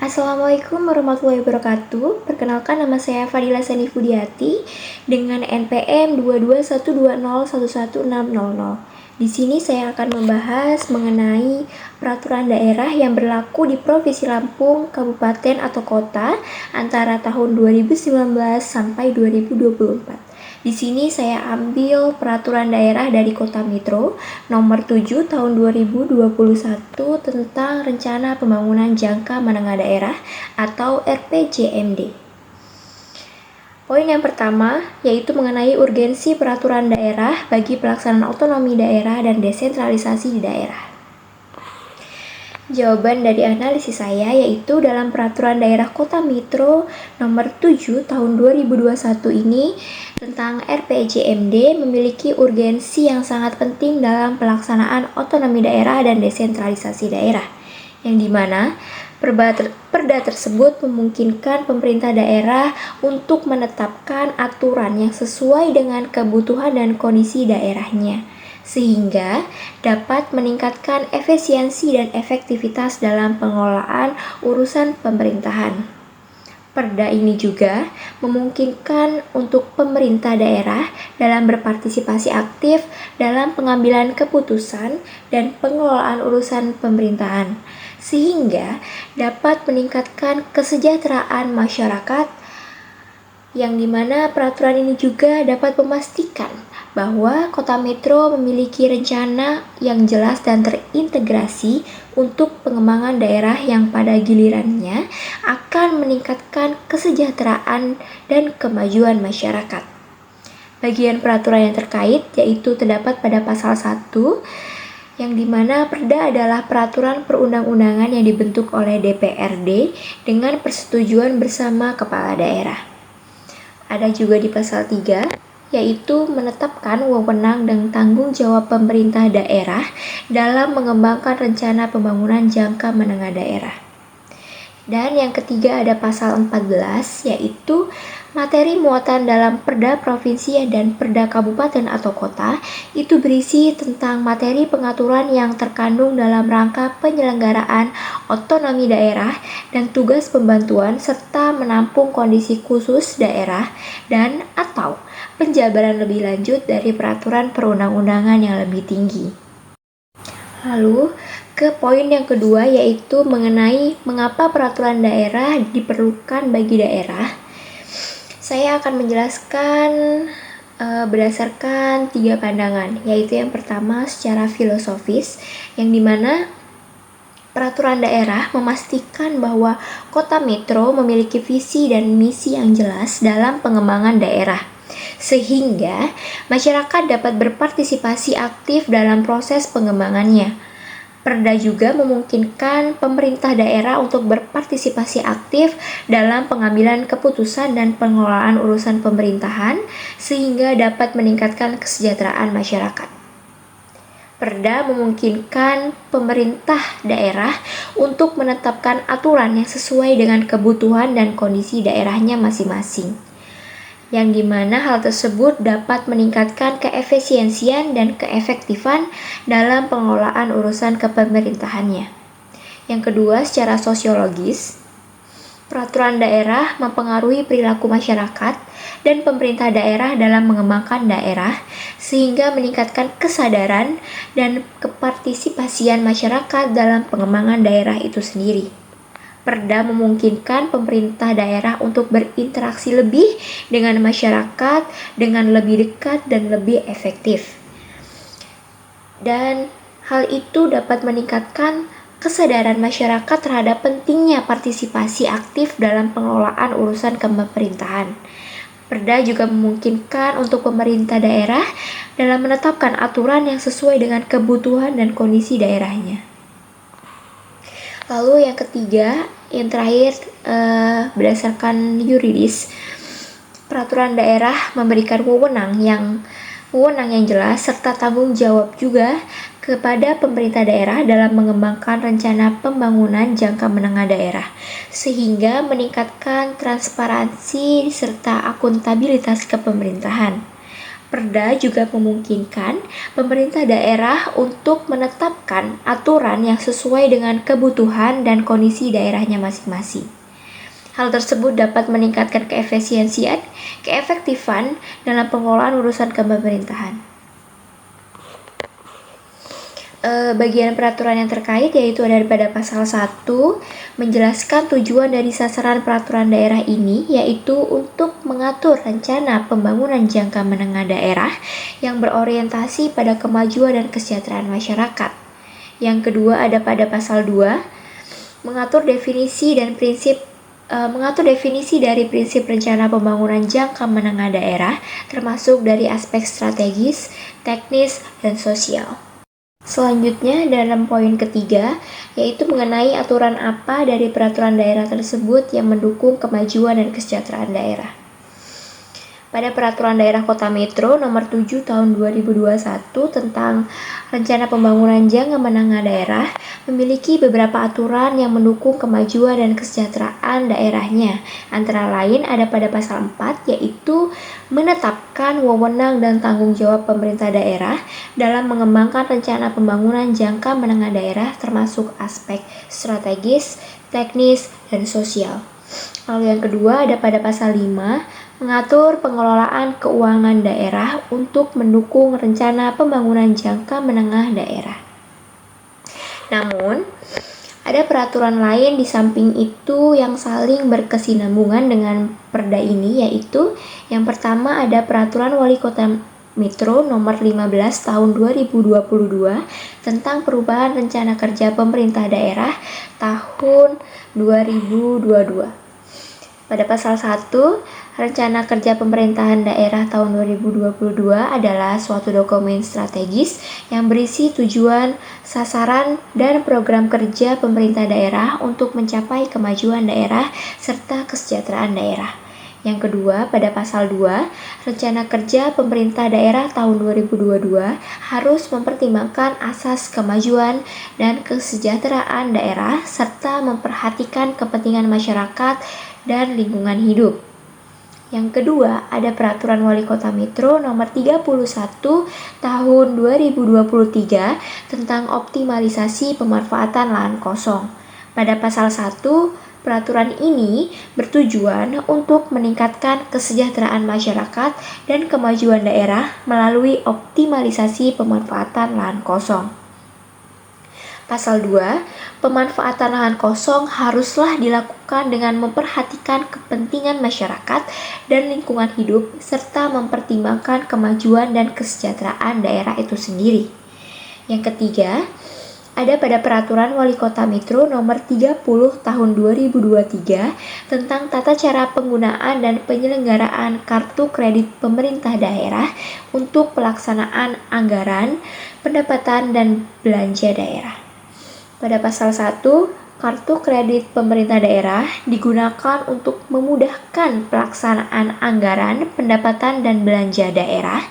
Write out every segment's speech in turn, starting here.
Assalamualaikum warahmatullahi wabarakatuh. Perkenalkan, nama saya Fadila Sani Fudiati dengan NPM 22120111600. Di sini saya akan membahas mengenai peraturan daerah yang berlaku di Provinsi Lampung, kabupaten atau kota antara tahun 2019 sampai 2024. Di sini saya ambil peraturan daerah dari Kota Metro nomor 7 tahun 2021 tentang Rencana Pembangunan Jangka Menengah Daerah atau RPJMD. Poin yang pertama yaitu mengenai urgensi peraturan daerah bagi pelaksanaan otonomi daerah dan desentralisasi di daerah. Jawaban dari analisis saya yaitu dalam peraturan daerah Kota Metro nomor 7 tahun 2021 ini tentang RPJMD memiliki urgensi yang sangat penting dalam pelaksanaan otonomi daerah dan desentralisasi daerah, yang dimana perda tersebut memungkinkan pemerintah daerah untuk menetapkan aturan yang sesuai dengan kebutuhan dan kondisi daerahnya, sehingga dapat meningkatkan efisiensi dan efektivitas dalam pengelolaan urusan pemerintahan. Perda ini juga memungkinkan untuk pemerintah daerah dalam berpartisipasi aktif dalam pengambilan keputusan dan pengelolaan urusan pemerintahan, sehingga dapat meningkatkan kesejahteraan masyarakat, yang dimana peraturan ini juga dapat memastikan bahwa Kota Metro memiliki rencana yang jelas dan terintegrasi untuk pengembangan daerah yang pada gilirannya akan meningkatkan kesejahteraan dan kemajuan masyarakat. Bagian peraturan yang terkait yaitu terdapat pada pasal 1, yang dimana perda adalah peraturan perundang-undangan yang dibentuk oleh DPRD dengan persetujuan bersama kepala daerah. Ada juga di pasal 3, yaitu menetapkan wewenang dan tanggung jawab pemerintah daerah dalam mengembangkan rencana pembangunan jangka menengah daerah. Dan yang ketiga ada pasal 14, yaitu materi muatan dalam perda provinsi dan perda kabupaten atau kota itu berisi tentang materi pengaturan yang terkandung dalam rangka penyelenggaraan otonomi daerah dan tugas pembantuan serta menampung kondisi khusus daerah dan atau penjabaran lebih lanjut dari peraturan perundang-undangan yang lebih tinggi. Lalu ke poin yang kedua yaitu mengenai mengapa peraturan daerah diperlukan bagi daerah. Saya akan menjelaskan berdasarkan 3 pandangan, yaitu yang pertama secara filosofis, yang dimana peraturan daerah memastikan bahwa Kota Metro memiliki visi dan misi yang jelas dalam pengembangan daerah, sehingga masyarakat dapat berpartisipasi aktif dalam proses pengembangannya. Perda juga memungkinkan pemerintah daerah untuk berpartisipasi aktif dalam pengambilan keputusan dan pengelolaan urusan pemerintahan, sehingga dapat meningkatkan kesejahteraan masyarakat. Perda memungkinkan pemerintah daerah untuk menetapkan aturan yang sesuai dengan kebutuhan dan kondisi daerahnya masing-masing, yang dimana hal tersebut dapat meningkatkan keefisiensian dan keefektifan dalam pengelolaan urusan kepemerintahannya. Yang kedua, secara sosiologis, peraturan daerah mempengaruhi perilaku masyarakat dan pemerintah daerah dalam mengembangkan daerah, sehingga meningkatkan kesadaran dan kepartisipasian masyarakat dalam pengembangan daerah itu sendiri. Perda memungkinkan pemerintah daerah untuk berinteraksi lebih dengan masyarakat dengan lebih dekat dan lebih efektif. Dan hal itu dapat meningkatkan kesadaran masyarakat terhadap pentingnya partisipasi aktif dalam pengelolaan urusan pemerintahan. Perda juga memungkinkan untuk pemerintah daerah dalam menetapkan aturan yang sesuai dengan kebutuhan dan kondisi daerahnya. Lalu yang ketiga, yang terakhir berdasarkan yuridis, peraturan daerah memberikan wewenang yang jelas serta tanggung jawab juga kepada pemerintah daerah dalam mengembangkan rencana pembangunan jangka menengah daerah, sehingga meningkatkan transparansi serta akuntabilitas kepemerintahan. Perda juga memungkinkan pemerintah daerah untuk menetapkan aturan yang sesuai dengan kebutuhan dan kondisi daerahnya masing-masing. Hal tersebut dapat meningkatkan keefisiensian, keefektifan dalam pengelolaan urusan kepemerintahan. Bagian peraturan yang terkait yaitu ada pada pasal 1 menjelaskan tujuan dari sasaran peraturan daerah ini yaitu untuk mengatur rencana pembangunan jangka menengah daerah yang berorientasi pada kemajuan dan kesejahteraan masyarakat. Yang kedua ada pada pasal 2 mengatur definisi dari prinsip rencana pembangunan jangka menengah daerah termasuk dari aspek strategis, teknis, dan sosial. Selanjutnya dalam poin ketiga, yaitu mengenai aturan apa dari peraturan daerah tersebut yang mendukung kemajuan dan kesejahteraan daerah. Pada Peraturan Daerah Kota Metro Nomor 7 Tahun 2021 tentang Rencana Pembangunan Jangka Menengah Daerah memiliki beberapa aturan yang mendukung kemajuan dan kesejahteraan daerahnya. Antara lain ada pada pasal 4 yaitu menetapkan wewenang dan tanggung jawab pemerintah daerah dalam mengembangkan rencana pembangunan jangka menengah daerah termasuk aspek strategis, teknis, dan sosial. Lalu yang kedua ada pada pasal 5 mengatur pengelolaan keuangan daerah untuk mendukung rencana pembangunan jangka menengah daerah. Namun, ada peraturan lain di samping itu yang saling berkesinambungan dengan perda ini yaitu yang pertama ada Peraturan Wali Kota Metro Nomor 15 Tahun 2022 tentang perubahan rencana kerja pemerintah daerah tahun 2022. Pada pasal 1, Rencana Kerja Pemerintahan Daerah tahun 2022 adalah suatu dokumen strategis yang berisi tujuan, sasaran, dan program kerja pemerintah daerah untuk mencapai kemajuan daerah serta kesejahteraan daerah. Yang kedua, pada pasal 2, Rencana Kerja Pemerintah Daerah tahun 2022 harus mempertimbangkan asas kemajuan dan kesejahteraan daerah serta memperhatikan kepentingan masyarakat dan lingkungan hidup. Yang kedua, ada Peraturan Wali Kota Metro Nomor 31 Tahun 2023 tentang optimalisasi pemanfaatan lahan kosong. Pada pasal 1, peraturan ini bertujuan untuk meningkatkan kesejahteraan masyarakat dan kemajuan daerah melalui optimalisasi pemanfaatan lahan kosong. Pasal 2, pemanfaatan lahan kosong haruslah dilakukan dengan memperhatikan kepentingan masyarakat dan lingkungan hidup serta mempertimbangkan kemajuan dan kesejahteraan daerah itu sendiri. Yang ketiga, ada pada Peraturan Wali Kota Metro Nomor 30 Tahun 2023 tentang tata cara penggunaan dan penyelenggaraan kartu kredit pemerintah daerah untuk pelaksanaan anggaran, pendapatan, dan belanja daerah. Pada pasal 1, kartu kredit pemerintah daerah digunakan untuk memudahkan pelaksanaan anggaran, pendapatan, dan belanja daerah,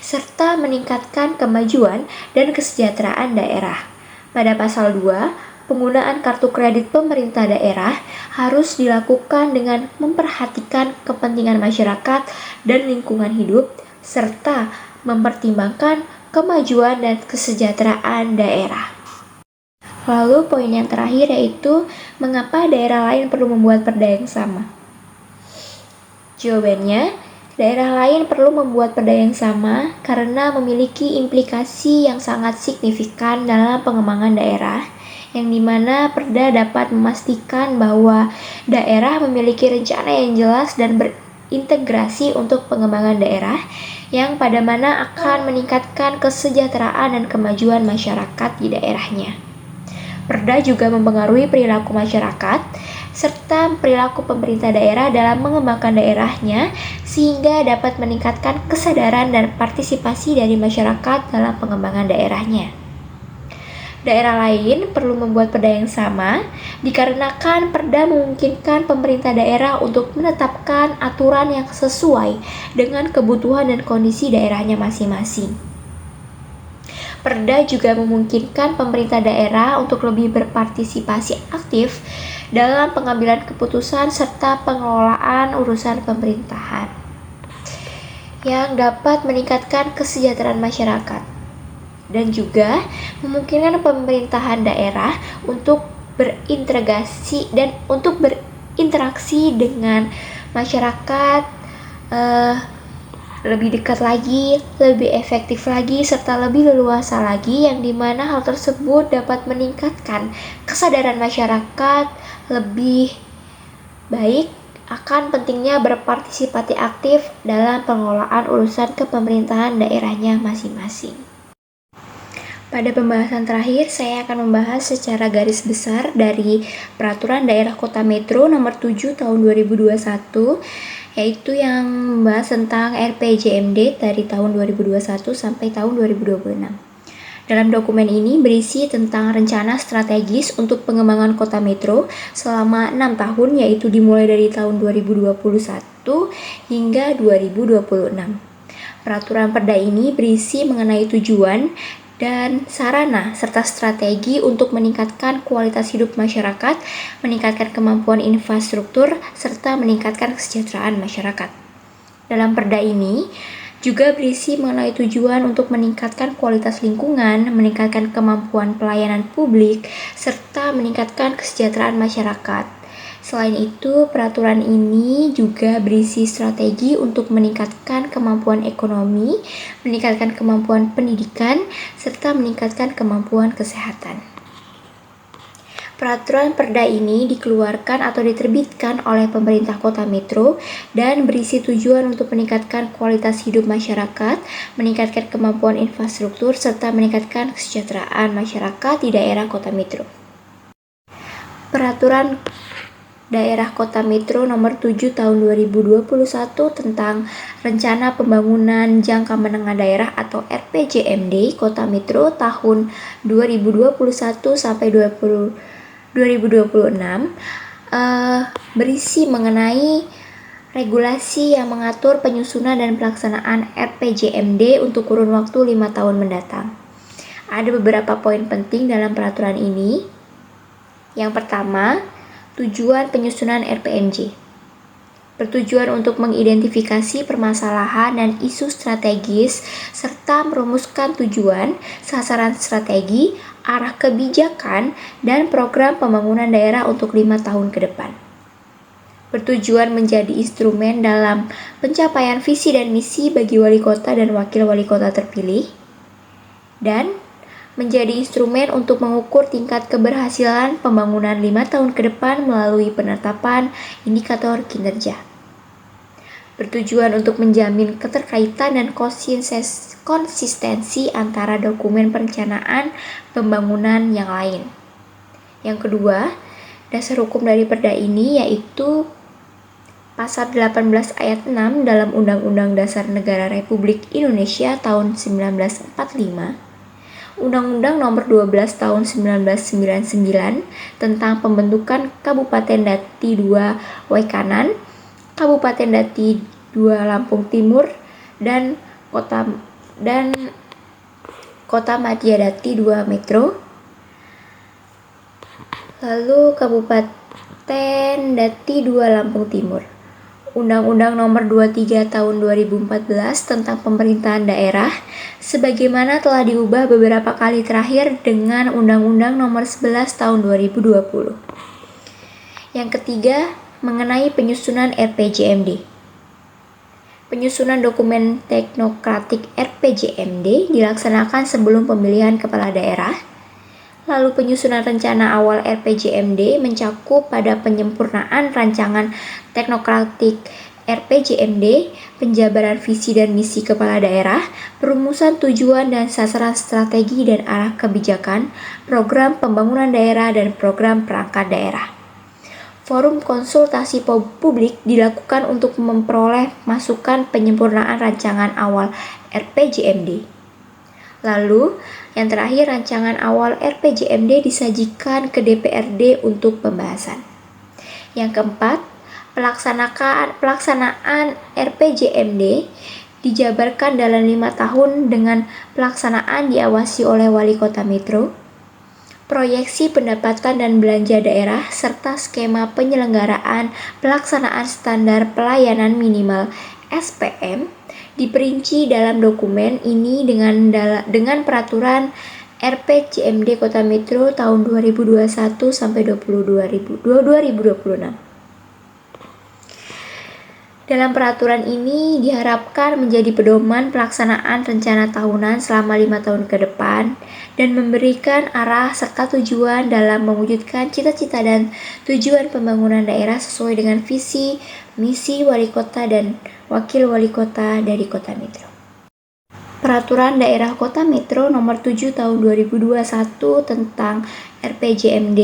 serta meningkatkan kemajuan dan kesejahteraan daerah. Pada pasal 2, penggunaan kartu kredit pemerintah daerah harus dilakukan dengan memperhatikan kepentingan masyarakat dan lingkungan hidup, serta mempertimbangkan kemajuan dan kesejahteraan daerah. Lalu poin yang terakhir yaitu mengapa daerah lain perlu membuat perda yang sama? Jawabannya, daerah lain perlu membuat perda yang sama karena memiliki implikasi yang sangat signifikan dalam pengembangan daerah, yang dimana perda dapat memastikan bahwa daerah memiliki rencana yang jelas dan berintegrasi untuk pengembangan daerah, yang pada mana akan meningkatkan kesejahteraan dan kemajuan masyarakat di daerahnya. Perda juga mempengaruhi perilaku masyarakat serta perilaku pemerintah daerah dalam mengembangkan daerahnya sehingga dapat meningkatkan kesadaran dan partisipasi dari masyarakat dalam pengembangan daerahnya. Daerah lain perlu membuat perda yang sama dikarenakan perda memungkinkan pemerintah daerah untuk menetapkan aturan yang sesuai dengan kebutuhan dan kondisi daerahnya masing-masing. Perda juga memungkinkan pemerintah daerah untuk lebih berpartisipasi aktif dalam pengambilan keputusan serta pengelolaan urusan pemerintahan. yang dapat meningkatkan kesejahteraan masyarakat dan juga memungkinkan pemerintahan daerah untuk berinteraksi dengan masyarakat lebih dekat lagi, lebih efektif lagi, serta lebih leluasa lagi, yang dimana hal tersebut dapat meningkatkan kesadaran masyarakat lebih baik akan pentingnya berpartisipasi aktif dalam pengelolaan urusan kepemerintahan daerahnya masing-masing. Pada pembahasan terakhir, saya akan membahas secara garis besar dari Peraturan Daerah Kota Metro Nomor 7 Tahun 2021, yaitu yang membahas tentang RPJMD dari tahun 2021 sampai tahun 2026. Dalam dokumen ini berisi tentang rencana strategis untuk pengembangan kota metro selama 6 tahun, yaitu dimulai dari tahun 2021 hingga 2026. Peraturan Perda ini berisi mengenai tujuan dan sarana serta strategi untuk meningkatkan kualitas hidup masyarakat, meningkatkan kemampuan infrastruktur, serta meningkatkan kesejahteraan masyarakat. Dalam Perda ini juga berisi mengenai tujuan untuk meningkatkan kualitas lingkungan, meningkatkan kemampuan pelayanan publik, serta meningkatkan kesejahteraan masyarakat. Selain itu, peraturan ini juga berisi strategi untuk meningkatkan kemampuan ekonomi, meningkatkan kemampuan pendidikan, serta meningkatkan kemampuan kesehatan. Peraturan Perda ini dikeluarkan atau diterbitkan oleh pemerintah Kota Metro dan berisi tujuan untuk meningkatkan kualitas hidup masyarakat, meningkatkan kemampuan infrastruktur, serta meningkatkan kesejahteraan masyarakat di daerah Kota Metro. Peraturan Daerah Kota Metro Nomor 7 Tahun 2021 tentang Rencana Pembangunan Jangka Menengah Daerah atau RPJMD Kota Metro tahun 2021 sampai 2026 berisi mengenai regulasi yang mengatur penyusunan dan pelaksanaan RPJMD untuk kurun waktu 5 tahun mendatang. Ada beberapa poin penting dalam peraturan ini. Yang pertama, tujuan penyusunan RPMJ bertujuan untuk mengidentifikasi permasalahan dan isu strategis serta merumuskan tujuan, sasaran strategi, arah kebijakan, dan program pembangunan daerah untuk 5 tahun ke depan. Bertujuan menjadi instrumen dalam pencapaian visi dan misi bagi wali kota dan wakil wali kota terpilih, dan menjadi instrumen untuk mengukur tingkat keberhasilan pembangunan 5 tahun ke depan melalui penetapan indikator kinerja. Bertujuan untuk menjamin keterkaitan dan konsistensi antara dokumen perencanaan pembangunan yang lain. Yang kedua, dasar hukum dari Perda ini yaitu Pasal 18 ayat 6 dalam Undang-Undang Dasar Negara Republik Indonesia tahun 1945, Undang-Undang Nomor 12 Tahun 1999 tentang pembentukan Kabupaten Dati 2 Waikanan, Kabupaten Dati 2 Lampung Timur, dan Kota Madya Dati 2 Metro. Lalu Kabupaten Dati 2 Lampung Timur. Undang-Undang Nomor 23 Tahun 2014 tentang Pemerintahan Daerah, sebagaimana telah diubah beberapa kali terakhir dengan Undang-Undang Nomor 11 Tahun 2020. Yang ketiga, mengenai penyusunan RPJMD. Penyusunan dokumen teknokratik RPJMD dilaksanakan sebelum pemilihan kepala daerah. Lalu penyusunan rencana awal RPJMD mencakup pada penyempurnaan rancangan teknokratik RPJMD, penjabaran visi dan misi kepala daerah, perumusan tujuan dan sasaran strategi dan arah kebijakan, program pembangunan daerah dan program perangkat daerah. Forum konsultasi publik dilakukan untuk memperoleh masukan penyempurnaan rancangan awal RPJMD. Lalu, yang terakhir, rancangan awal RPJMD disajikan ke DPRD untuk pembahasan. Yang keempat, pelaksanaan RPJMD dijabarkan dalam 5 tahun dengan pelaksanaan diawasi oleh Wali Kota Metro, proyeksi pendapatan dan belanja daerah, serta skema penyelenggaraan pelaksanaan standar pelayanan minimal SPM diperinci dalam dokumen ini dengan peraturan RPJMD Kota Metro tahun 2021 sampai 2026. Dalam peraturan ini diharapkan menjadi pedoman pelaksanaan rencana tahunan selama 5 tahun ke depan dan memberikan arah serta tujuan dalam mewujudkan cita-cita dan tujuan pembangunan daerah sesuai dengan visi, misi wali kota dan wakil wali kota dari Kota Metro. Peraturan Daerah Kota Metro Nomor 7 Tahun 2021 tentang RPJMD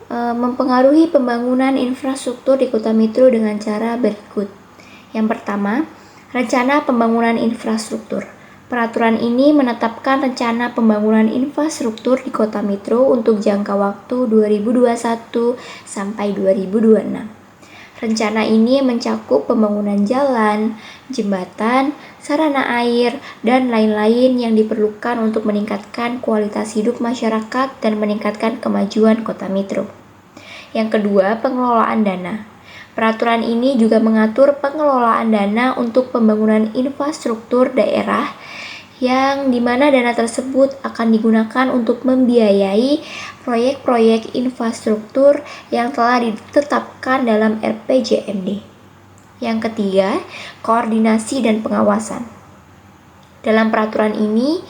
mempengaruhi pembangunan infrastruktur di Kota Metro dengan cara berikut. Yang pertama, rencana pembangunan infrastruktur. Peraturan ini menetapkan rencana pembangunan infrastruktur di Kota Metro untuk jangka waktu 2021 sampai 2026. Rencana ini mencakup pembangunan jalan, jembatan, sarana air, dan lain-lain yang diperlukan untuk meningkatkan kualitas hidup masyarakat dan meningkatkan kemajuan Kota Metro. Yang kedua, pengelolaan dana. Peraturan ini juga mengatur pengelolaan dana untuk pembangunan infrastruktur daerah yang dimana dana tersebut akan digunakan untuk membiayai proyek-proyek infrastruktur yang telah ditetapkan dalam RPJMD. Yang ketiga, koordinasi dan pengawasan. Dalam peraturan ini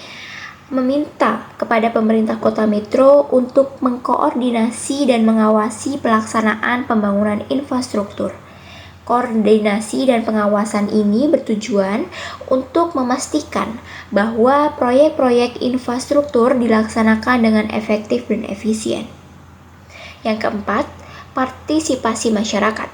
meminta kepada pemerintah Kota Metro untuk mengkoordinasi dan mengawasi pelaksanaan pembangunan infrastruktur. Koordinasi dan pengawasan ini bertujuan untuk memastikan bahwa proyek-proyek infrastruktur dilaksanakan dengan efektif dan efisien. Yang keempat, partisipasi masyarakat.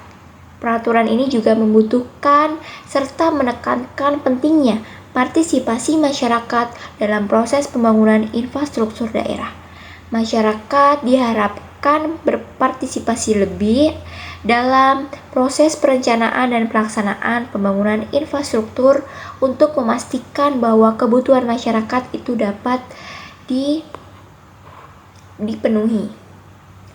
Peraturan ini juga membutuhkan serta menekankan pentingnya partisipasi masyarakat dalam proses pembangunan infrastruktur daerah. Masyarakat diharapkan berpartisipasi lebih dalam proses perencanaan dan pelaksanaan pembangunan infrastruktur untuk memastikan bahwa kebutuhan masyarakat itu dapat dipenuhi.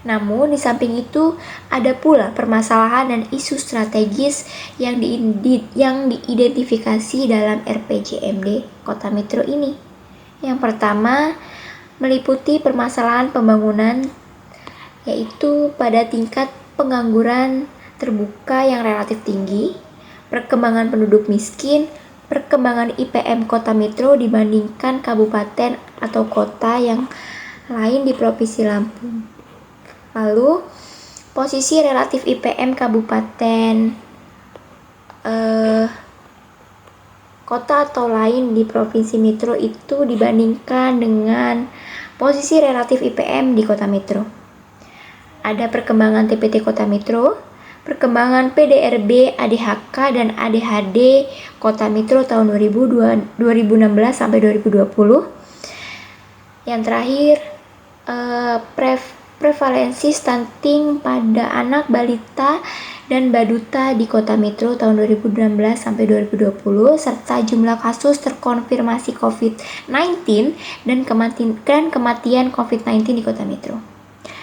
Namun, di samping itu, ada pula permasalahan dan isu strategis yang diidentifikasi dalam RPJMD Kota Metro ini. Yang pertama, meliputi permasalahan pembangunan, yaitu pada tingkat pengangguran terbuka yang relatif tinggi, perkembangan penduduk miskin, perkembangan IPM Kota Metro dibandingkan kabupaten atau kota yang lain di Provinsi Lampung. Lalu, posisi relatif IPM kabupaten, kota atau lain di Provinsi Metro itu dibandingkan dengan posisi relatif IPM di Kota Metro. Ada perkembangan TPT Kota Metro, perkembangan PDRB, ADHK, dan ADHD Kota Metro tahun 2016 sampai 2020. Yang terakhir, prevalensi stunting pada anak balita dan baduta di Kota Metro tahun 2016 sampai 2020 serta jumlah kasus terkonfirmasi COVID-19 dan kematian COVID-19 di Kota Metro.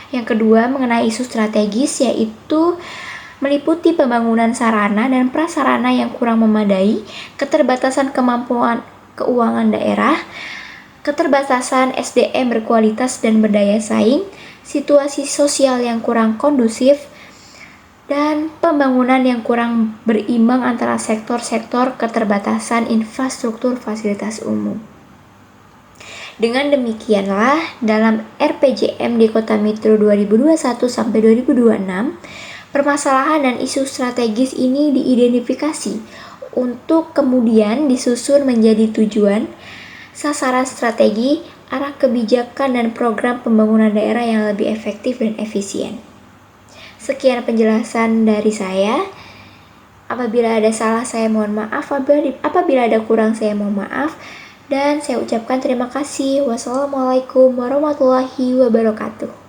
Yang kedua, mengenai isu strategis, yaitu meliputi pembangunan sarana dan prasarana yang kurang memadai, keterbatasan kemampuan keuangan daerah, keterbatasan SDM berkualitas dan berdaya saing, situasi sosial yang kurang kondusif, dan pembangunan yang kurang berimbang antara sektor-sektor keterbatasan infrastruktur fasilitas umum. Dengan demikianlah, dalam RPJM di Kota Metro 2021 sampai 2026, permasalahan dan isu strategis ini diidentifikasi untuk kemudian disusun menjadi tujuan, sasaran strategi, arah kebijakan dan program pembangunan daerah yang lebih efektif dan efisien. Sekian penjelasan dari saya. Apabila ada salah, saya mohon maaf. Apabila ada kurang, saya mohon maaf. Dan saya ucapkan terima kasih. Wassalamualaikum warahmatullahi wabarakatuh.